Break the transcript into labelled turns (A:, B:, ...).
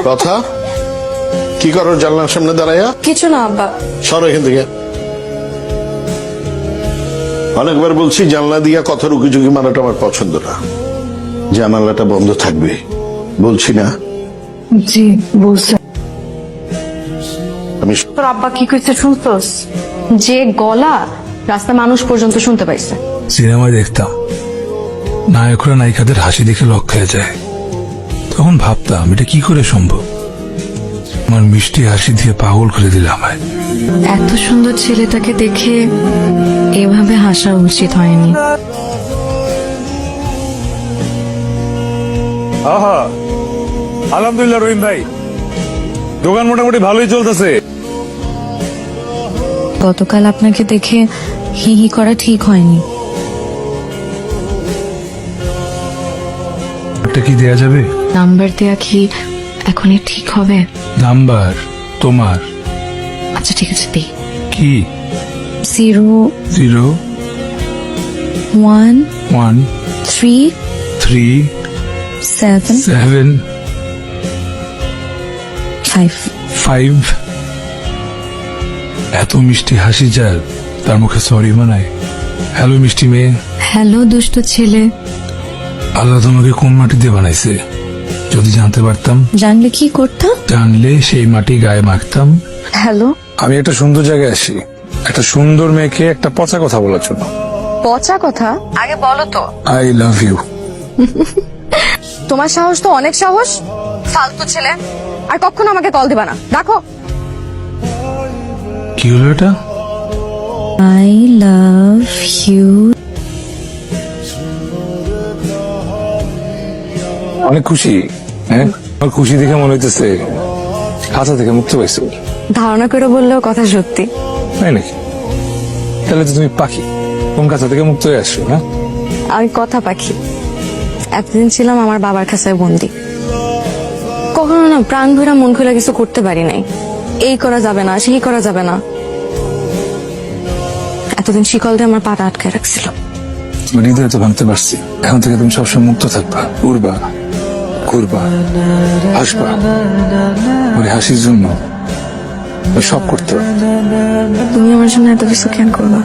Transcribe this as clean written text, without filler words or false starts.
A: কথা কি করো জানলার সামনে দাঁড়াইয়া?
B: কিছু না আব্বা।
A: সরো এখান থেকে। অনেকবার বলছি জানলা দিয়া কথা রুকিঝুঁকি মারাটা আমার পছন্দ না। জানালাটা বন্ধ থাকবে বলছি না?
B: জি বলছে।
A: আমি
B: তোর আব্বা কি কইছে শুনছস? যে গলা রাস্তা মানুষ পর্যন্ত শুনতে পাইছে।
C: সিনেমায় দেখতাম নায়করা নায়িকাদের হাসি দেখে লক খেয়ে যায়, তখন ভাবতাম এটা কি করে সম্ভব। আমার মিষ্টি হাসি দিয়ে পাগল করে দিল আমায়।
B: এত সুন্দর ছেলেটাকে দেখে এভাবে হাসা উচিত হয়নি।
D: আহা, আলহামদুলিল্লাহ রহিম ভাই, দোকান মোটামুটি ভালোই চলতেছে।
B: গতকাল আপনাকে দেখে হি হি করা ঠিক হয়নি।
C: একটা কি দেয়া যাবে?
B: নাম্বার দেয়া কি এখনই ঠিক হবে?
C: নাম্বার তোমার?
B: আচ্ছা ঠিক আছে দিই।
C: কি?
B: 0 1
C: 1
B: 3
C: 3
B: 7
C: 7
B: 5
C: 5। এত মিষ্টি হাসি যার, তার মুখে সরি মানায়। হ্যালো মিষ্টি মেয়ে।
B: হ্যালো দুষ্ট ছেলে।
C: আল্লাহ তোমাকে কোন মাটি দিয়ে বানাইছে যদি জানতে পারতাম?
B: জানলে কি করতাম?
C: জানলে সেই মাটি গায়ে মাখতাম।
B: হ্যালো।
D: আমি একটা সুন্দর জায়গায় আসি, একটা সুন্দর মেয়েকে একটা পচা কথা বলার জন্য।
B: পচা কথা? আগে বলো তো।
D: I love you.
B: তোমার সাহস তো অনেক সাহস, ফালতু ছেলে। আর কখনো আমাকে কল দিবা না, রাখো।
C: কি হলো এটা?
B: I love you.
D: অনেক খুশি। হ্যাঁ, আমার খুশি দেখে মনে হইতেছে খাঁচা থেকে মুক্ত পাইছো।
B: ধারণা করে বললেও কথা সত্যি।
D: তাই নাকি? তাহলে তো তুমি পাখি, কোন খাঁচা থেকে মুক্ত হয়ে আসছো? হ্যাঁ,
B: আমি কথা পাখি। এতদিন ছিলাম আমার বাবার খাঁচায় বন্দি। কখনো না প্রাণ ভরা মন খোলা কিছু করতে পারি নাই। এই করা যাবে না, সেই করা যাবে না। এতদিন শিকল দিয়ে আমার পাটা আটকে রাখছিল।
D: তোমার হৃদয় তো ভাঙতে পারছি। এখন থেকে তুমি সবসময় মুক্ত থাকবা, উড়বা, ঘুরবা, হাসবা। ওই হাসির জন্য সব করতে পারবা।
B: তুমি আমার জন্য এত কিছু কেন করবা?